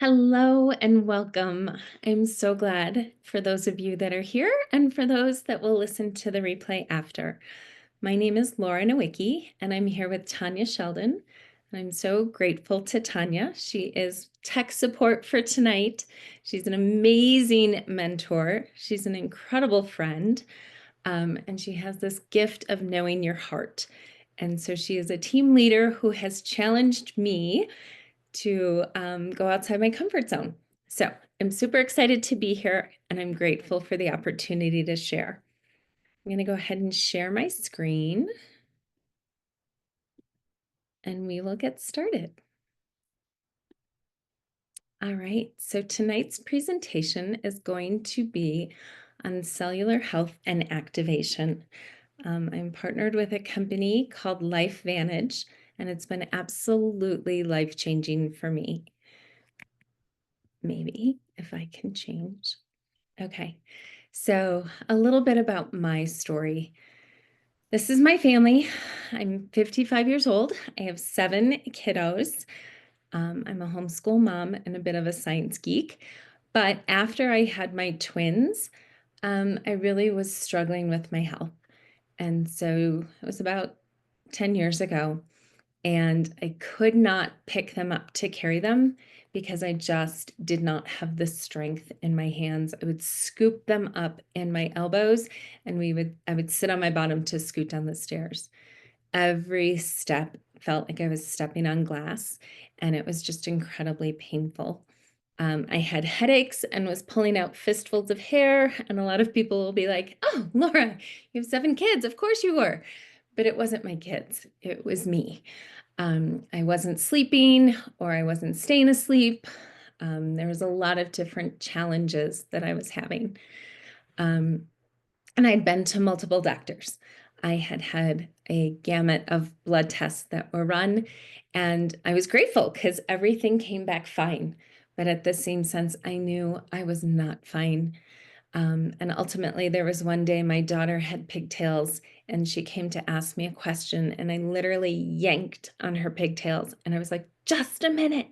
Hello and welcome. I'm so glad for those of you that are here and for those that will listen to the replay after. My name is Laura Nowicki, and I'm here with Tanya Sheldon. And I'm so grateful to Tanya. She is tech support for tonight. She's an amazing mentor. She's an incredible friend. And she has this gift of knowing your heart. And so she is a team leader who has challenged me to go outside my comfort zone. So I'm super excited to be here, and I'm grateful for the opportunity to share. I'm going to go ahead and share my screen, and we will get started. All right, so tonight's presentation is going to be on cellular health and activation. I'm partnered with a company called LifeVantage, and it's been absolutely life-changing for me. Maybe if I can change. Okay, so a little bit about my story. This is my family. I'm 55 years old. I have 7 kiddos. I'm a homeschool mom and a bit of a science geek. But after I had my twins, I really was struggling with my health. And so it was about 10 years ago, and I could not pick them up to carry them because I just did not have the strength in my hands. I would scoop them up in my elbows, and I would sit on my bottom to scoot down the stairs. Every step felt like I was stepping on glass, and it was just incredibly painful. I had headaches and was pulling out fistfuls of hair, and a lot of people will be like, "Oh, Laura, you have 7 kids. Of course you were." But it wasn't my kids, it was me. I wasn't sleeping, or I wasn't staying asleep. There was a lot of different challenges that I was having. Um, and I'd been to multiple doctors. I had had a gamut of blood tests that were run, and I was grateful because everything came back fine. But at the same sense, I knew I was not fine. And ultimately, there was one day my daughter had pigtails, and she came to ask me a question, and I literally yanked on her pigtails, and I was like, just a minute.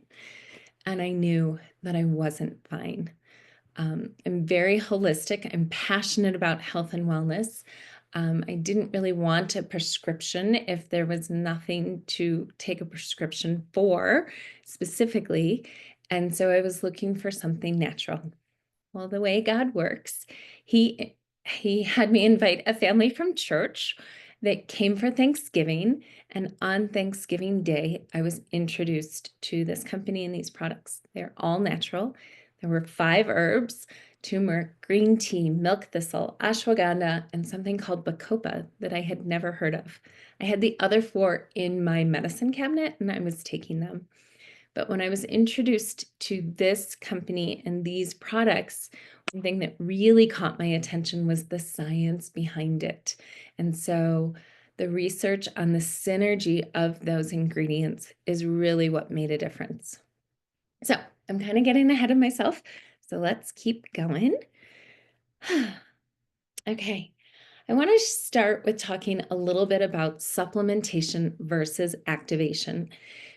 And I knew that I wasn't fine. I'm very holistic. I'm passionate about health and wellness. I didn't really want a prescription if there was nothing to take a prescription for specifically. And so I was looking for something natural. Well, the way God works, he had me invite a family from church that came for Thanksgiving, and on Thanksgiving Day, I was introduced to this company and these products. They're all natural. There were 5 herbs: turmeric, green tea, milk thistle, ashwagandha, and something called bacopa that I had never heard of. I had the other 4 in my medicine cabinet, and I was taking them. But when I was introduced to this company and these products, one thing that really caught my attention was the science behind it. And so the research on the synergy of those ingredients is really what made a difference. So I'm kind of getting ahead of myself. So let's keep going. Okay. I want to start with talking a little bit about supplementation versus activation,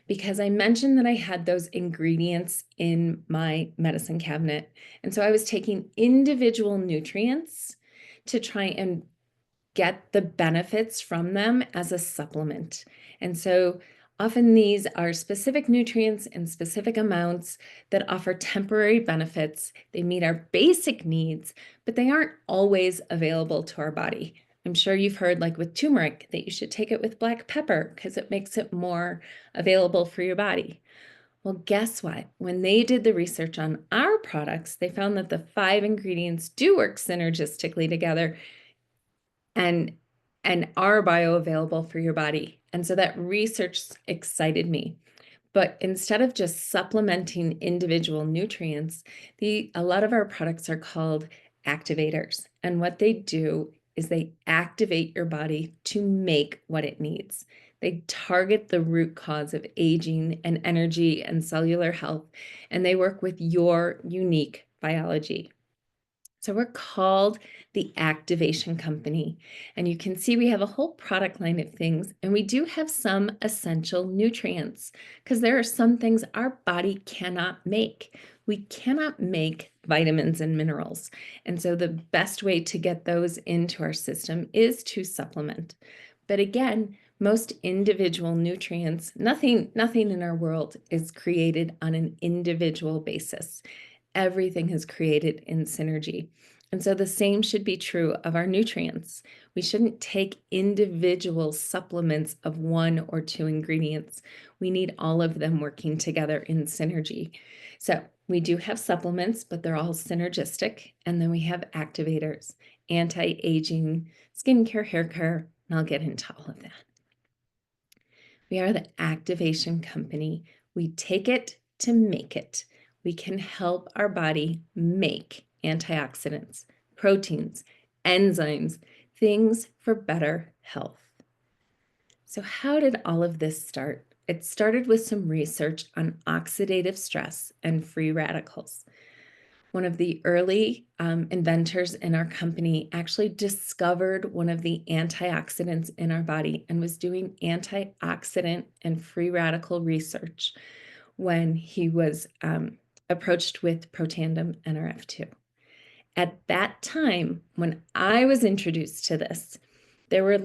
because I mentioned that I had those ingredients in my medicine cabinet. And so I was taking individual nutrients to try and get the benefits from them as a supplement. And so often these are specific nutrients in specific amounts that offer temporary benefits. They meet our basic needs, but they aren't always available to our body. I'm sure you've heard, like with turmeric, that you should take it with black pepper because it makes it more available for your body. Well, guess what? When they did the research on our products, they found that the 5 ingredients do work synergistically together and are bioavailable for your body. And so that research excited me. But instead of just supplementing individual nutrients, a lot of our products are called activators. And what they do is they activate your body to make what it needs. They target the root cause of aging and energy and cellular health, and they work with your unique biology. So we're called the Activation Company. And you can see we have a whole product line of things, and we do have some essential nutrients because there are some things our body cannot make. We cannot make vitamins and minerals. And so the best way to get those into our system is to supplement. But again, most individual nutrients, nothing in our world is created on an individual basis. Everything is created in synergy. And so the same should be true of our nutrients. We shouldn't take individual supplements of one or two ingredients. We need all of them working together in synergy. So we do have supplements, but they're all synergistic. And then we have activators, anti-aging, skincare, hair care, and I'll get into all of that. We are the Activation Company. We take it to make it. We can help our body make antioxidants, proteins, enzymes, things for better health. So how did all of this start? It started with some research on oxidative stress and free radicals. One of the early inventors in our company actually discovered one of the antioxidants in our body and was doing antioxidant and free radical research when he was approached with Protandim NRF2. At that time, when I was introduced to this, there were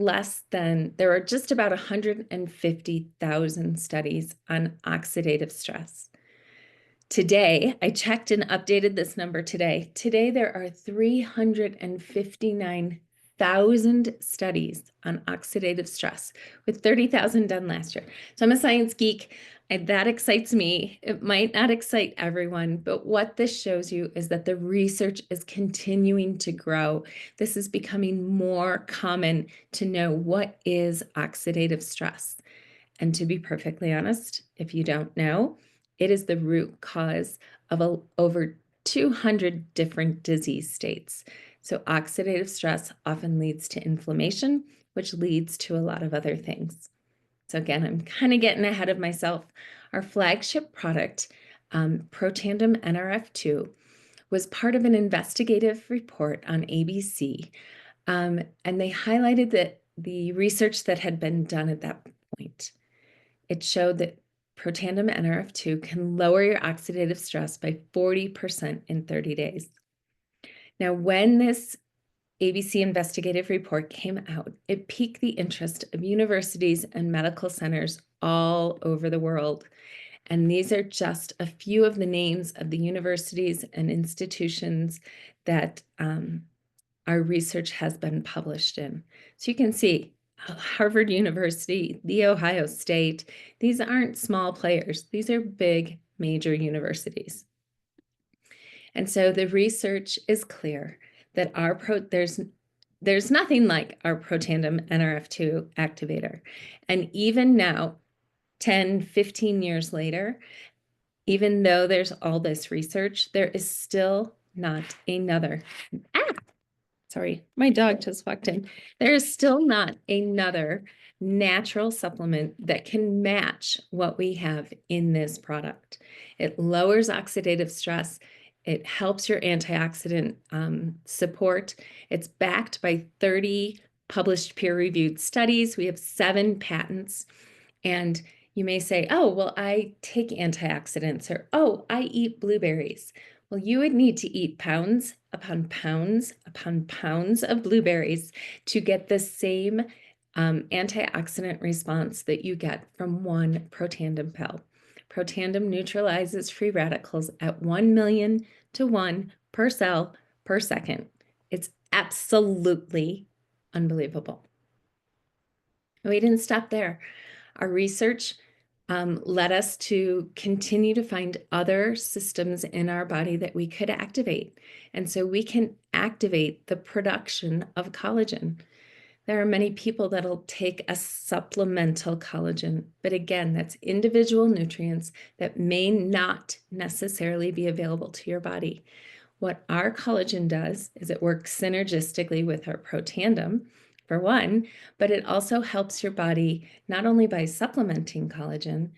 just about 150,000 studies on oxidative stress. Today, I checked and updated this number today. Today, there are 359,000 studies on oxidative stress, with 30,000 done last year. So I'm a science geek, and that excites me. It might not excite everyone, but what this shows you is that the research is continuing to grow. This is becoming more common to know what is oxidative stress. And to be perfectly honest, if you don't know, it is the root cause of over 200 different disease states. So oxidative stress often leads to inflammation, which leads to a lot of other things. So again, I'm kind of getting ahead of myself. Our flagship product, Protandim NRF2, was part of an investigative report on ABC, and they highlighted that the research that had been done at that point. It showed that Protandim NRF2 can lower your oxidative stress by 40% in 30 days. Now, when this ABC investigative report came out, it piqued the interest of universities and medical centers all over the world. And these are just a few of the names of the universities and institutions that our research has been published in. So you can see Harvard University, The Ohio State, these aren't small players. These are big, major universities. And so the research is clear that there's nothing like our Protandim NRF2 activator. And even now, 10, 15 years later, even though there's all this research, there is still not another. Sorry, my dog just walked in. There is still not another natural supplement that can match what we have in this product. It lowers oxidative stress. It helps your antioxidant support. It's backed by 30 published peer-reviewed studies. We have 7 patents. And you may say, oh, well, I take antioxidants, or, oh, I eat blueberries. Well, you would need to eat pounds upon pounds upon pounds of blueberries to get the same antioxidant response that you get from one Protandim pill. Protandim neutralizes free radicals at 1 million to 1 per cell per second. It's absolutely unbelievable. And we didn't stop there. Our research led us to continue to find other systems in our body that we could activate. And so we can activate the production of collagen. There are many people that'll take a supplemental collagen, but again, that's individual nutrients that may not necessarily be available to your body. What our collagen does is it works synergistically with our Protandim, for one, but it also helps your body not only by supplementing collagen,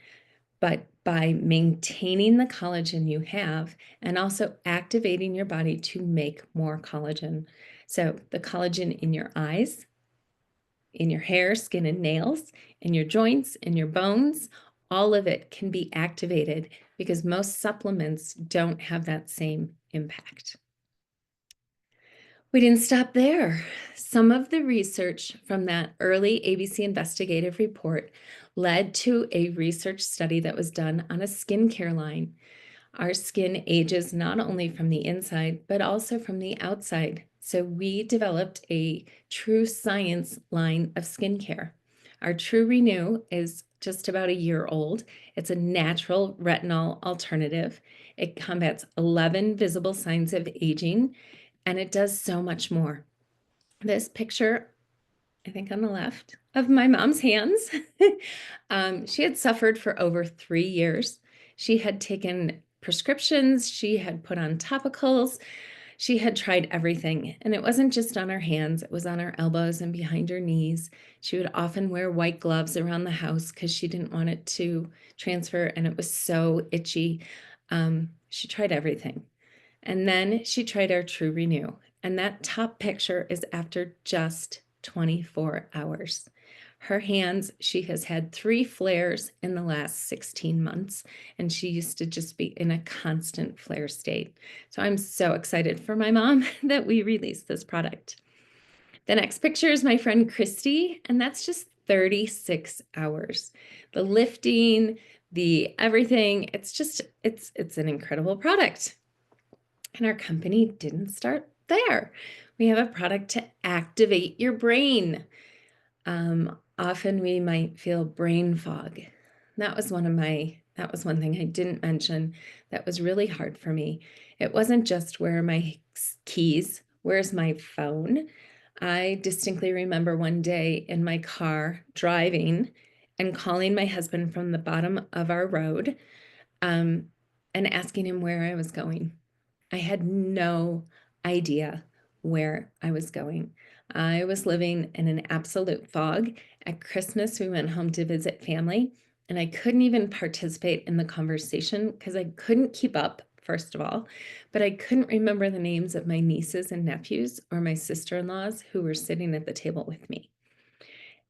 but by maintaining the collagen you have and also activating your body to make more collagen. So the collagen in your eyes, in your hair, skin, and nails, in your joints, in your bones, all of it can be activated because most supplements don't have that same impact. We didn't stop there. Some of the research from that early ABC investigative report led to a research study that was done on a skincare line. Our skin ages not only from the inside, but also from the outside. So we developed a true science line of skincare. Our True Renew is just about a year old. It's a natural retinol alternative. It combats 11 visible signs of aging, and it does so much more. This picture, I think on the left, of my mom's hands. She had suffered for over 3 years. She had taken prescriptions, she had put on topicals, she had tried everything. And it wasn't just on her hands, it was on her elbows and behind her knees. She would often wear white gloves around the house because she didn't want it to transfer, and it was so itchy. She tried everything. And then she tried our True Renew. And that top picture is after just 24 hours. Her hands, she has had 3 flares in the last 16 months, and she used to just be in a constant flare state. So I'm so excited for my mom that we released this product. The next picture is my friend Christy, and that's just 36 hours. The lifting, the everything, it's an incredible product. And our company didn't start there. We have a product to activate your brain. Often we might feel brain fog. That was one thing I didn't mention that was really hard for me. It wasn't just where are my keys, where's my phone? I distinctly remember one day in my car driving and calling my husband from the bottom of our road, and asking him where I was going. I had no idea where I was going. I was living in an absolute fog. At Christmas, we went home to visit family, and I couldn't even participate in the conversation because I couldn't keep up, first of all, but I couldn't remember the names of my nieces and nephews or my sister-in-laws who were sitting at the table with me.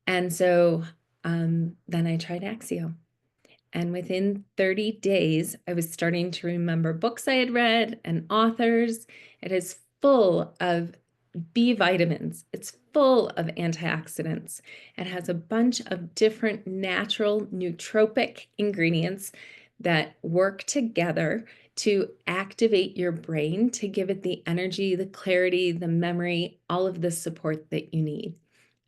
And so then I tried Axio. And within 30 days, I was starting to remember books I had read and authors. It is full of B vitamins. It's full of antioxidants. It has a bunch of different natural nootropic ingredients that work together to activate your brain to give it the energy, the clarity, the memory, all of the support that you need.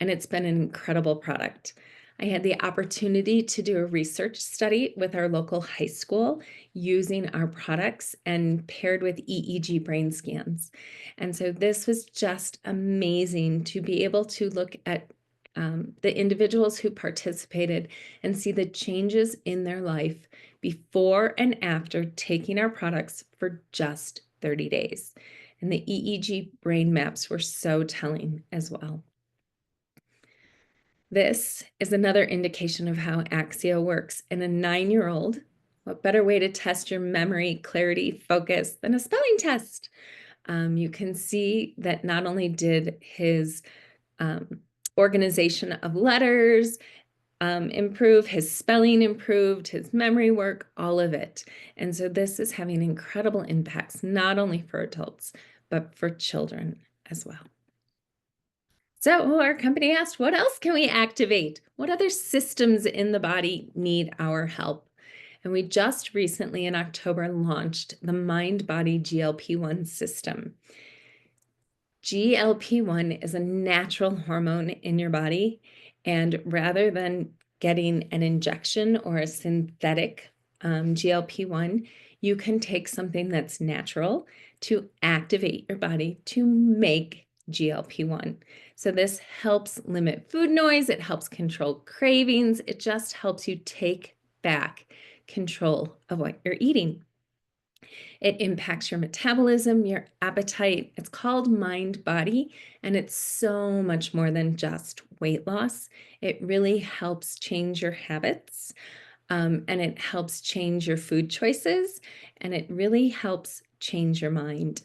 And it's been an incredible product. I had the opportunity to do a research study with our local high school using our products and paired with EEG brain scans. And so this was just amazing to be able to look at the individuals who participated and see the changes in their life before and after taking our products for just 30 days. And the EEG brain maps were so telling as well. This is another indication of how Axio works in a 9-year-old. What better way to test your memory, clarity, focus than a spelling test? You can see that not only did his organization of letters improve, his spelling improved, his memory work, all of it. And so this is having incredible impacts, not only for adults, but for children as well. So our company asked, what else can we activate? What other systems in the body need our help? And we just recently in October launched the Mind-Body GLP-1 system. GLP-1 is a natural hormone in your body, and rather than getting an injection or a synthetic GLP-1, you can take something that's natural to activate your body to make GLP-1. So this helps limit food noise, it helps control cravings, it just helps you take back control of what you're eating. It impacts your metabolism, your appetite. It's called Mind Body, and it's so much more than just weight loss. It really helps change your habits. and it helps change your food choices, and it really helps change your mind.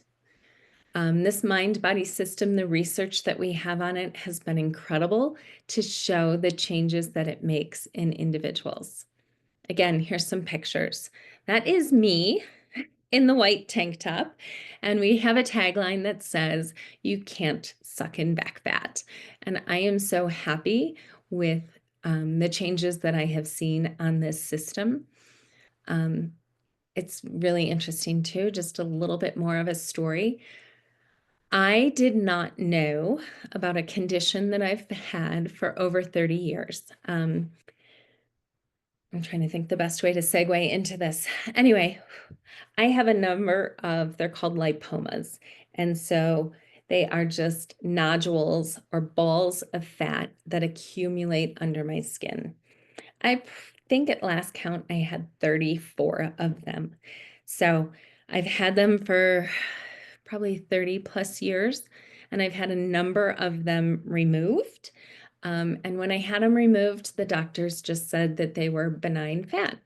This mind-body system, the research that we have on it has been incredible to show the changes that it makes in individuals. Again, here's some pictures. That is me in the white tank top, and we have a tagline that says, "You can't suck in back fat." And I am so happy with the changes that I have seen on this system. Um, it's really interesting too, just a little bit more of a story. I did not know about a condition that I've had for over 30 years. I'm trying to think the best way to segue into this. Anyway, I have a number of, they're called lipomas. And so they are just nodules or balls of fat that accumulate under my skin. I think at last count, I had 34 of them. So I've had them for probably 30 plus years, and I've had a number of them removed. And when I had them removed, the doctors just said that they were benign fat.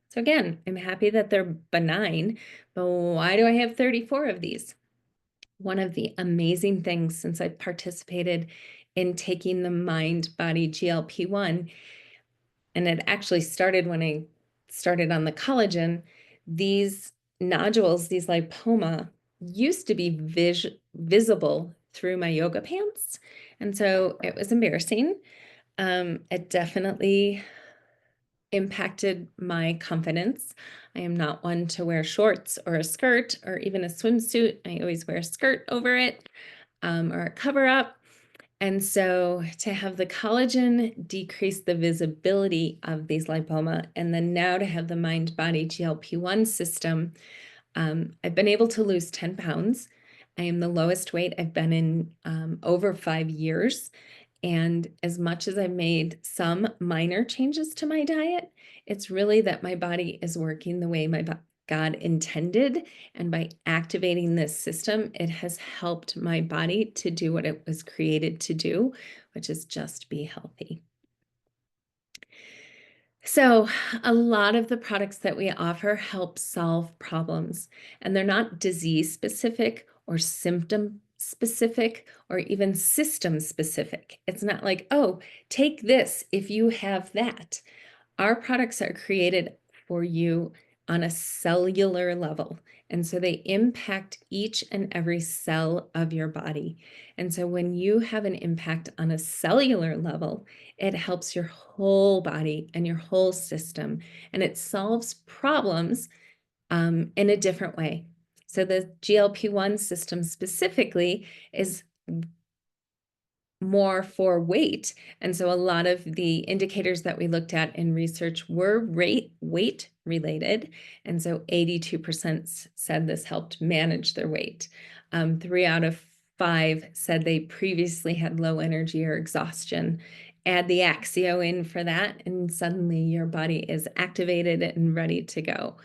So again, I'm happy that they're benign, but why do I have 34 of these? One of the amazing things since I've participated in taking the mind body GLP-1, and it actually started when I started on the collagen, these nodules, these lipoma, used to be visible through my yoga pants. And so it was embarrassing. It definitely impacted my confidence. I am not one to wear shorts or a skirt or even a swimsuit. I always wear a skirt over it or a cover up. And so to have the collagen decrease the visibility of these lipoma, and then now to have the mind-body GLP-1 system, I've been able to lose 10 pounds. I am the lowest weight I've been in over 5 years. And as much as I've made some minor changes to my diet, it's really that my body is working the way my God intended. And by activating this system, it has helped my body to do what it was created to do, which is just be healthy. So, a lot of the products that we offer help solve problems, and they're not disease specific or symptom specific or even system specific. It's not like, oh, take this if you have that. Our products are created for you on a cellular level. And so they impact each and every cell of your body. And so when you have an impact on a cellular level, it helps your whole body and your whole system. And it solves problems in a different way. So the GLP-1 system specifically is more for weight. And so a lot of the indicators that we looked at in research were weight related. And so 82% said this helped manage their weight. 3 out of 5 said they previously had low energy or exhaustion. Add the Axio in for that, and suddenly your body is activated and ready to go.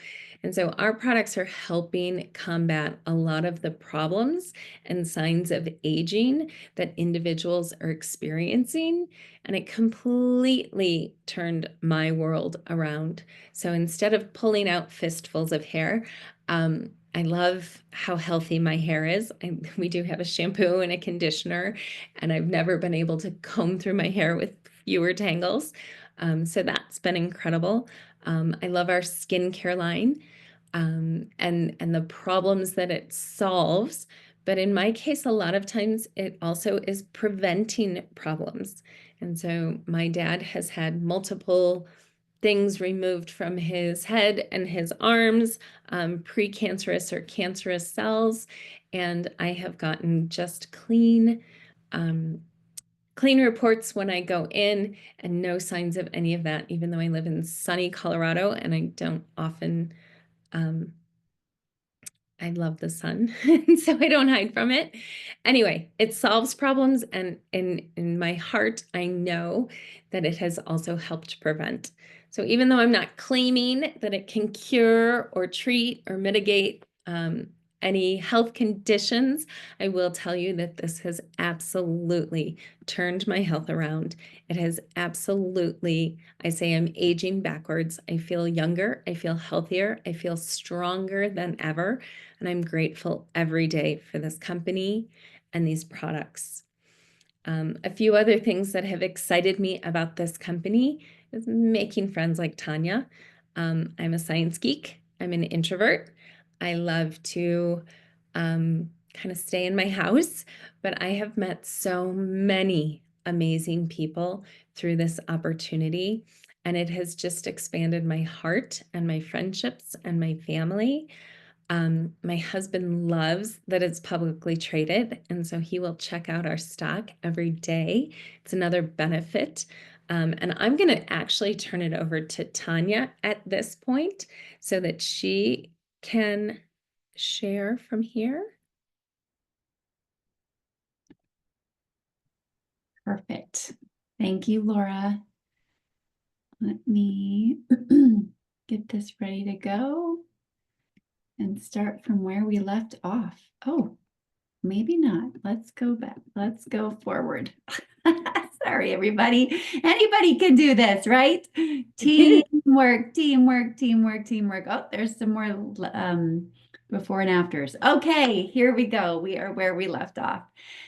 And so our products are helping combat a lot of the problems and signs of aging that individuals are experiencing, and it completely turned my world around. So instead of pulling out fistfuls of hair, I love how healthy my hair is. We do have a shampoo and a conditioner, and I've never been able to comb through my hair with fewer tangles. So that's been incredible. I love our skincare line and the problems that it solves. But in my case, a lot of times it also is preventing problems. And so my dad has had multiple things removed from his head and his arms, precancerous or cancerous cells, and I have gotten just clean reports when I go in, and no signs of any of that, even though I live in sunny Colorado and I don't often I love the sun, so I don't hide from it. Anyway, it solves problems, and in my heart, I know that it has also helped prevent. So even though I'm not claiming that it can cure or treat or mitigate any health conditions, I will tell you that this has absolutely turned my health around. It has absolutely, I say I'm aging backwards. I feel younger, I feel healthier, I feel stronger than ever, and I'm grateful every day for this company and these products. A few other things that have excited me about this company is making friends like Tanya. I'm a science geek. I'm an introvert. I love to kind of stay in my house, but I have met so many amazing people through this opportunity, and it has just expanded my heart and my friendships and my family. My husband loves that it's publicly traded, and so he will check out our stock every day. It's another benefit. And I'm going to actually turn it over to Tanya at this point so that she can share from here. Perfect. Thank you, Laura. Let me get this ready to go and start from where we left off. Oh, maybe not. Let's go back. Let's go forward. Sorry, everybody. Anybody can do this, right? Teamwork, teamwork, teamwork, teamwork. Oh, there's some more before and afters. Okay, here we go. We are where we left off.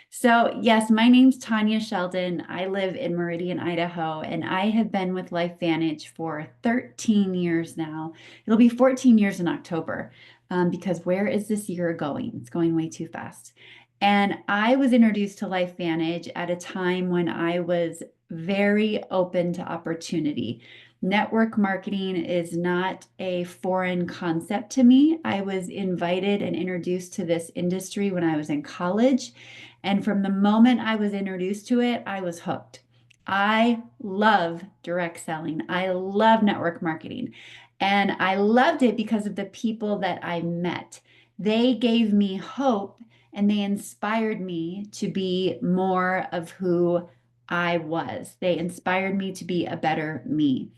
So yes, my name's Tanya Sheldon. I live in Meridian, Idaho, and I have been with LifeVantage for 13 years now. It'll be 14 years in October, because where is this year going? It's going way too fast. And I was introduced to LifeVantage at a time when I was very open to opportunity. Network marketing is not a foreign concept to me. I was invited and introduced to this industry when I was in college. And from the moment I was introduced to it, I was hooked. I love direct selling. I love network marketing. And I loved it because of the people that I met. They gave me hope and they inspired me to be more of who I was. They inspired me to be a better me.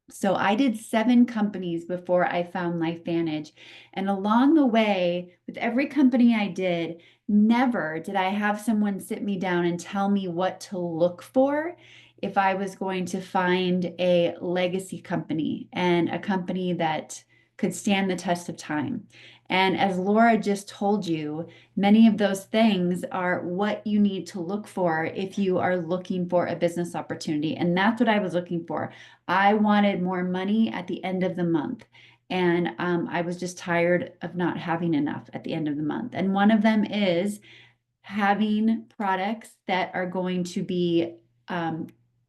So I did 7 companies before I found LifeVantage. And along the way, with every company I did, never did I have someone sit me down and tell me what to look for if I was going to find a legacy company and a company that could stand the test of time. And as Laura just told you, many of those things are what you need to look for if you are looking for a business opportunity. And that's what I was looking for. I wanted more money at the end of the month. And I was just tired of not having enough at the end of the month. And one of them is having products that are going to be,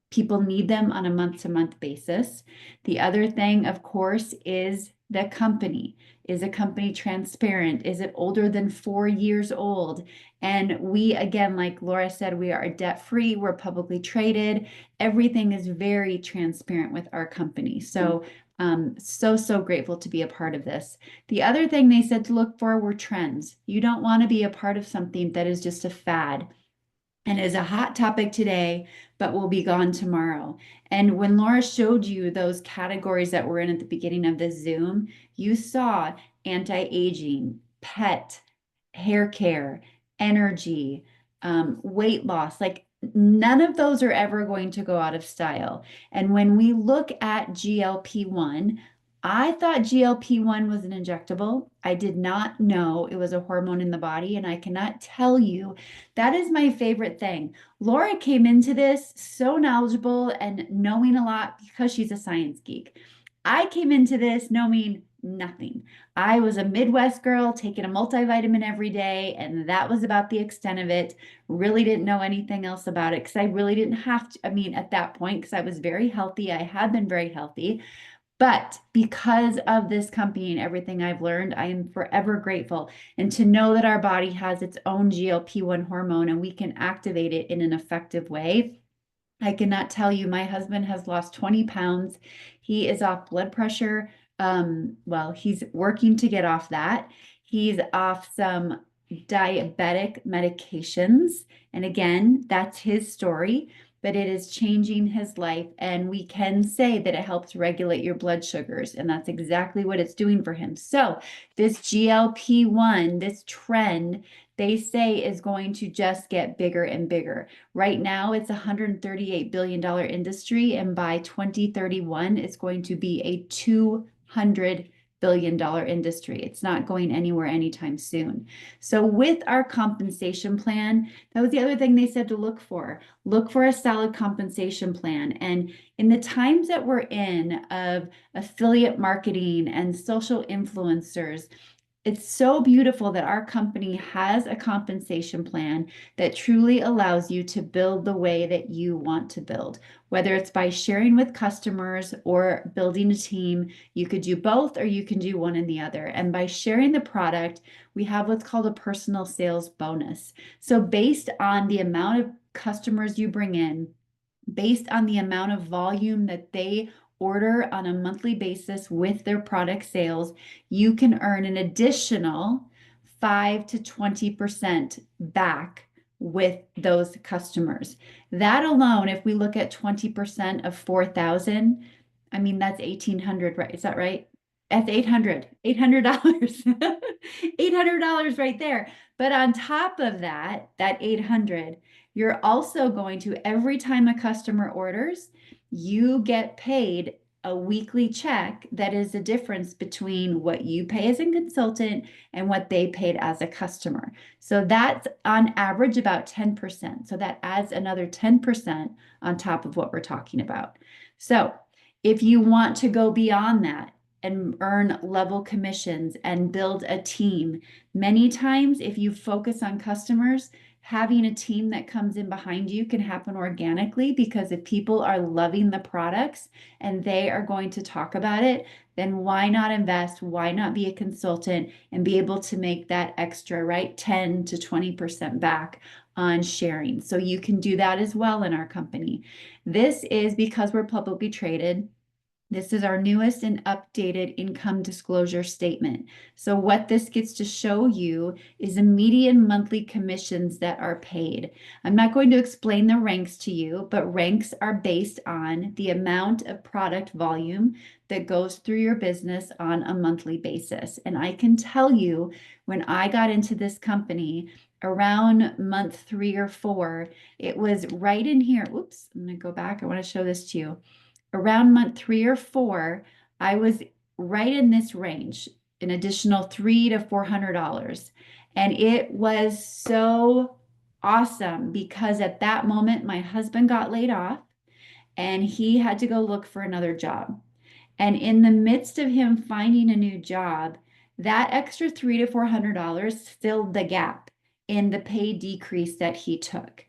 people need them on a month-to-month basis. The other thing, of course, is the company. Is a company transparent? Is it older than 4 years old? And we, again, like Laura said, we are debt-free, we're publicly traded. Everything is very transparent with our company. So, so grateful to be a part of this. The other thing they said to look for were trends. You don't want to be a part of something that is just a fad and is a hot topic today, but will be gone tomorrow. And when Laura showed you those categories that were in at the beginning of this Zoom, you saw anti-aging, pet, hair care, energy, weight loss. Like none of those are ever going to go out of style. And when we look at GLP-1, I thought GLP-1 was an injectable. I did not know it was a hormone in the body. And I cannot tell you, that is my favorite thing. Laura came into this so knowledgeable and knowing a lot because she's a science geek. I came into this knowing nothing. I was a Midwest girl taking a multivitamin every day, and that was about the extent of it. Really didn't know anything else about it because I really didn't have to. I mean, at that point, because I was very healthy, I had been very healthy. But because of this company and everything I've learned, I am forever grateful. And to know that our body has its own GLP-1 hormone and we can activate it in an effective way. I cannot tell you, my husband has lost 20 pounds. He is off blood pressure. Well, he's working to get off that. He's off some diabetic medications. And again, that's his story. but it is changing his life. And we can say that it helps regulate your blood sugars. And that's exactly what it's doing for him. So this GLP-1, this trend, they say is going to just get bigger and bigger. Right now, it's a $138 billion industry. And by 2031, it's going to be a $200 billion industry. It's not going anywhere anytime soon. So with our compensation plan, that was the other thing they said to look for. Look for a solid compensation plan. And in the times that we're in of affiliate marketing and social influencers, it's so beautiful that our company has a compensation plan that truly allows you to build the way that you want to build, whether it's by sharing with customers or building a team. You could do both, or you can do one and the other. And by sharing the product, we have what's called a personal sales bonus. So based on the amount of customers you bring in, based on the amount of volume that they order on a monthly basis with their product sales, you can earn an additional 5 to 20% back with those customers. That alone, if we look at 20% of 4,000, I mean, that's 1,800, right? Is that right? That's $800, $800 right there. But on top of that, that 800, you're also going to, every time a customer orders, you get paid a weekly check that is the difference between what you pay as a consultant and what they paid as a customer. So that's on average about 10%. So that adds another 10% on top of what we're talking about. So if you want to go beyond that and earn level commissions and build a team, many times if you focus on customers, having a team that comes in behind you can happen organically, because if people are loving the products and they are going to talk about it, then why not invest? Why not be a consultant and be able to make that extra, right? 10 to 20% back on sharing. So you can do that as well in our company. This is because we're publicly traded. This is our newest and updated income disclosure statement. So what this gets to show you is the median monthly commissions that are paid. I'm not going to explain the ranks to you, but ranks are based on the amount of product volume that goes through your business on a monthly basis. And I can tell you, when I got into this company around month 3 or 4, it was right in here. Oops, I'm going to go back. I want to show this to you. Around month 3 or 4, I was right in this range, an additional $300 to $400. And it was so awesome because at that moment, my husband got laid off and he had to go look for another job. And in the midst of him finding a new job, that extra $300 to $400 filled the gap in the pay decrease that he took.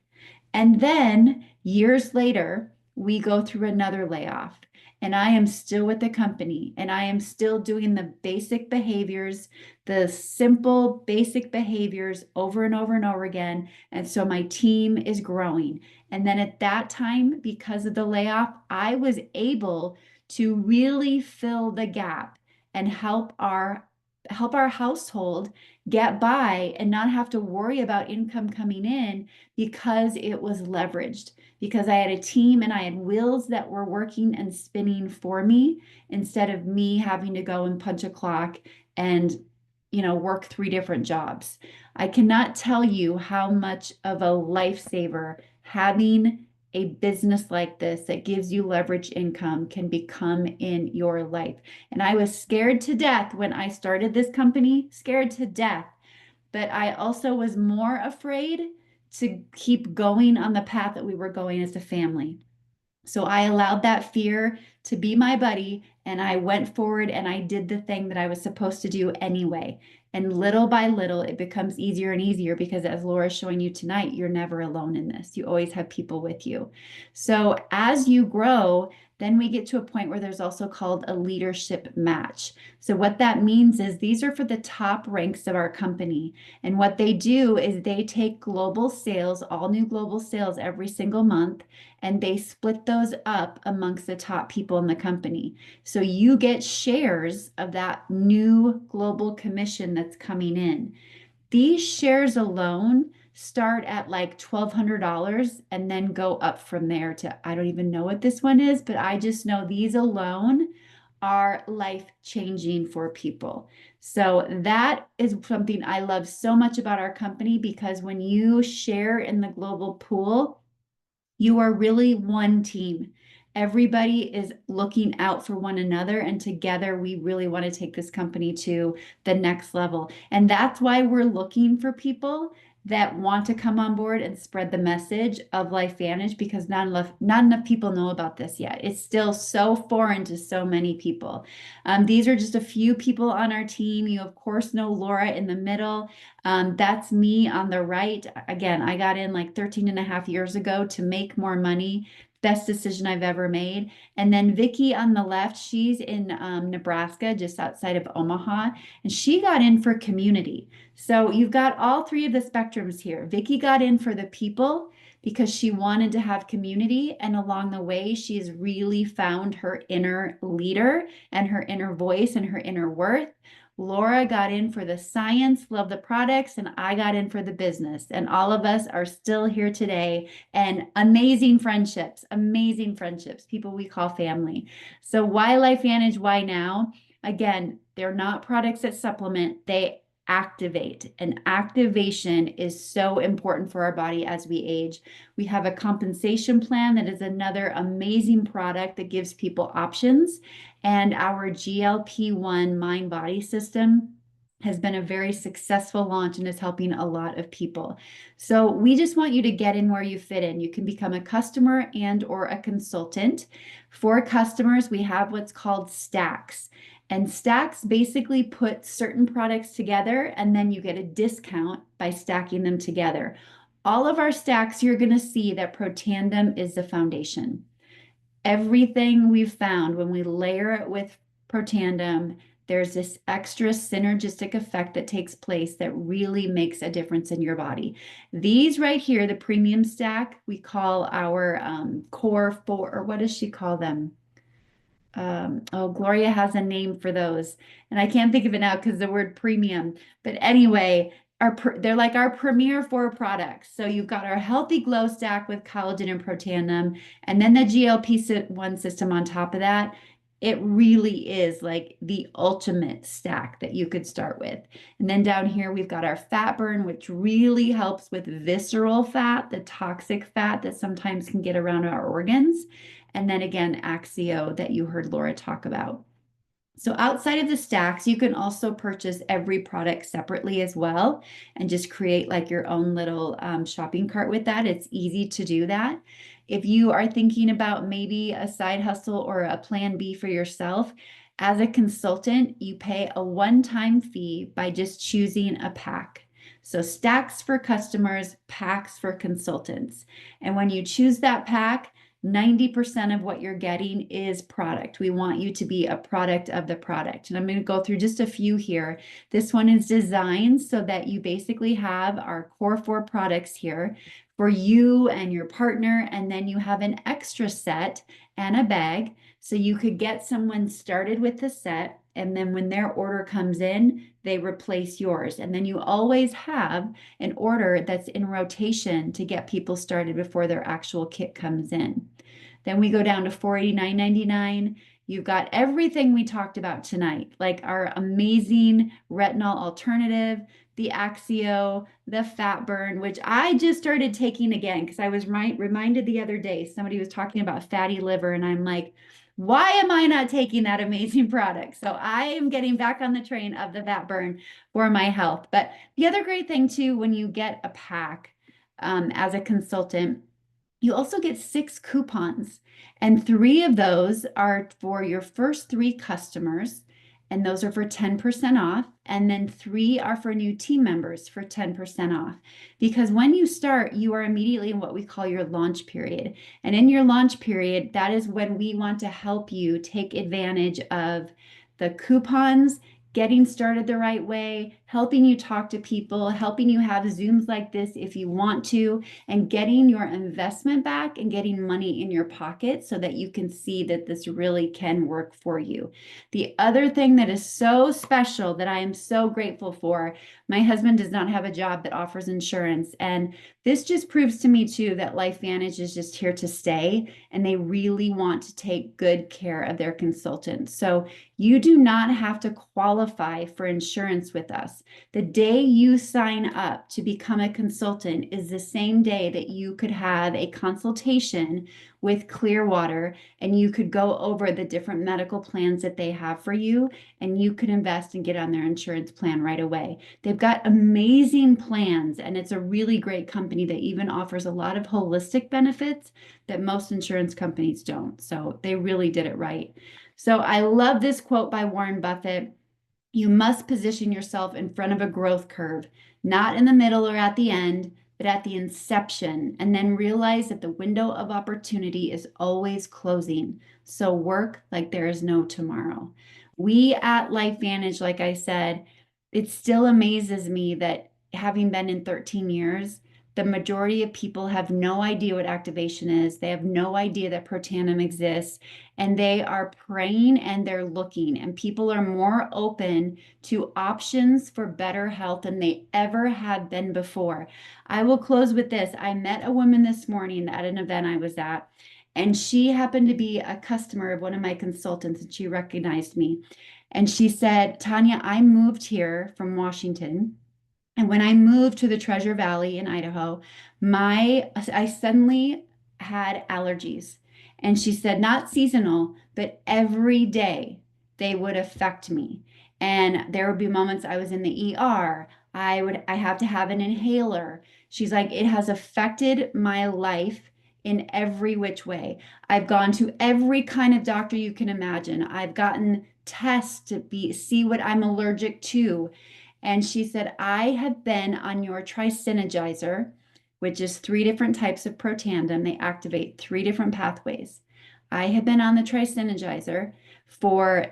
And then years later, we go through another layoff, and I am still with the company, and I am still doing the basic behaviors, the simple basic behaviors over and over and over again. And so my team is growing. And then at that time, because of the layoff, I was able to really fill the gap and help our household get by and not have to worry about income coming in, because it was leveraged, because I had a team and I had wheels that were working and spinning for me, instead of me having to go and punch a clock and work 3 different jobs. I cannot tell you how much of a lifesaver having a business like this that gives you leverage income can become in your life. And I was scared to death when I started this company, scared to death. But I also was more afraid to keep going on the path that we were going as a family. So I allowed that fear to be my buddy, and I went forward and I did the thing that I was supposed to do anyway. And little by little, it becomes easier and easier, because as Laura's showing you tonight, you're never alone in this. You always have people with you. So as you grow, then we get to a point where there's also called a leadership match. So what that means is these are for the top ranks of our company. And what they do is they take global sales, all new global sales every single month, and they split those up amongst the top people in the company. So you get shares of that new global commission that's coming in. These shares alone start at like $1,200 and then go up from there to, I don't even know what this one is, but I just know these alone are life changing for people. So that is something I love so much about our company, because when you share in the global pool, you are really one team. Everybody is looking out for one another, and together we really want to take this company to the next level. And that's why we're looking for people that want to come on board and spread the message of LifeVantage, because not enough people know about this yet. It's still so foreign to so many people. These are just a few people on our team. You, of course, know Laura in the middle. That's me on the right. Again, I got in like 13 and a half years ago to make more money. Best decision I've ever made. And then Vicky on the left, she's in Nebraska, just outside of Omaha, and she got in for community. So you've got all three of the spectrums here. Vicky got in for the people because she wanted to have community, and along the way, she's really found her inner leader and her inner voice and her inner worth. Laura got in for the science, love the products, and I got in for the business. And all of us are still here today, and amazing friendships, people we call family. So why LifeVantage? Why now? Again, they're not products that supplement, they activate. And activation is so important for our body as we age. We have a compensation plan that is another amazing product that gives people options. And our GLP-1 mind body system has been a very successful launch and is helping a lot of people. So we just want you to get in where you fit in. You can become a customer and or a consultant. For customers, we have what's called stacks. And stacks basically put certain products together, and then you get a discount by stacking them together. All of our stacks, you're going to see that Protandem is the foundation. Everything we've found when we layer it with Protandem, there's this extra synergistic effect that takes place that really makes a difference in your body. These right here, the premium stack, we call our core four, or what does she call them? Gloria has a name for those, and I can't think of it now because the word premium. But anyway, they're like our premier four products. So you've got our healthy glow stack with collagen and Protandim, and then the GLP-1 system on top of that. It really is like the ultimate stack that you could start with. And then down here, we've got our fat burn, which really helps with visceral fat, the toxic fat that sometimes can get around our organs. And then again, Axio that you heard Laura talk about. So outside of the stacks, you can also purchase every product separately as well and just create like your own little shopping cart with that. It's easy to do that. If you are thinking about maybe a side hustle or a plan B for yourself, as a consultant, you pay a one-time fee by just choosing a pack. So stacks for customers, packs for consultants. And when you choose that pack, 90% of what you're getting is product. We want you to be a product of the product. And I'm going to go through just a few here. This one is designed so that you basically have our core four products here for you and your partner, and then you have an extra set and a bag. So you could get someone started with the set, and then when their order comes in, they replace yours. And then you always have an order that's in rotation to get people started before their actual kit comes in. Then we go down to $489.99. You've got everything we talked about tonight, like our amazing retinol alternative, the Axio, the fat burn, which I just started taking again because I was reminded the other day, somebody was talking about fatty liver, and I'm like, why am I not taking that amazing product? So I am getting back on the train of the fat burn for my health. But the other great thing too, when you get a pack as a consultant, you also get 6 coupons, and 3 of those are for your first 3 customers, and those are for 10% off. And then 3 are for new team members for 10% off. Because when you start, you are immediately in what we call your launch period. And in your launch period, that is when we want to help you take advantage of the coupons getting started the right way, helping you talk to people, helping you have Zooms like this if you want to, and getting your investment back and getting money in your pocket so that you can see that this really can work for you. The other thing that is so special that I am so grateful for, my husband does not have a job that offers insurance. And this just proves to me too that LifeVantage is just here to stay and they really want to take good care of their consultants. So you do not have to qualify for insurance with us. The day you sign up to become a consultant is the same day that you could have a consultation with Clearwater and you could go over the different medical plans that they have for you and you could invest and get on their insurance plan right away. They've got amazing plans and it's a really great company that even offers a lot of holistic benefits that most insurance companies don't. So they really did it right. So I love this quote by Warren Buffett. You must position yourself in front of a growth curve, not in the middle or at the end, but at the inception, and then realize that the window of opportunity is always closing. So work like there is no tomorrow. We at LifeVantage, like I said, it still amazes me that having been in 13 years, the majority of people have no idea what activation is. They have no idea that Protandim exists and they are praying and they're looking and people are more open to options for better health than they ever have been before. I will close with this. I met a woman this morning at an event I was at, and she happened to be a customer of one of my consultants and she recognized me. And she said, Tanya, I moved here from Washington. And when I moved to the Treasure Valley in Idaho, I suddenly had allergies. And she said, not seasonal, but every day they would affect me. And there would be moments I was in the ER. I have to have an inhaler. She's like, it has affected my life in every which way. I've gone to every kind of doctor you can imagine. I've gotten tests to see what I'm allergic to. And she said, I have been on your trisynergizer, which is 3 different types of Protandim. They activate 3 different pathways. I have been on the trisynergizer for,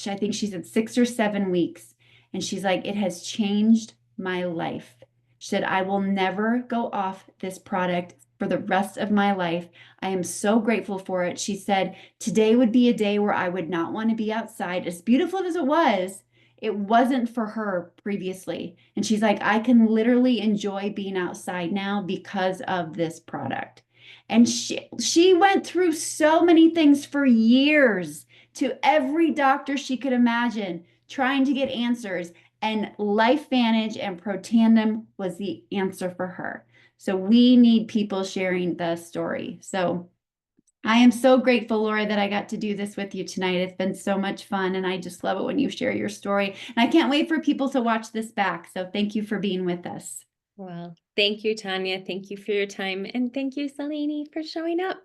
I think she said 6 or 7 weeks. And she's like, it has changed my life. She said, I will never go off this product for the rest of my life. I am so grateful for it. She said, today would be a day where I would not want to be outside. As beautiful as it wasn't for her previously. And she's like, I can literally enjoy being outside now because of this product. And she went through so many things for years to every doctor she could imagine, trying to get answers. And LifeVantage and Protandim was the answer for her. So we need people sharing the story. So I am so grateful, Laura, that I got to do this with you tonight. It's been so much fun, and I just love it when you share your story. And I can't wait for people to watch this back. So thank you for being with us. Well, thank you, Tanya. Thank you for your time. And thank you, Salini, for showing up.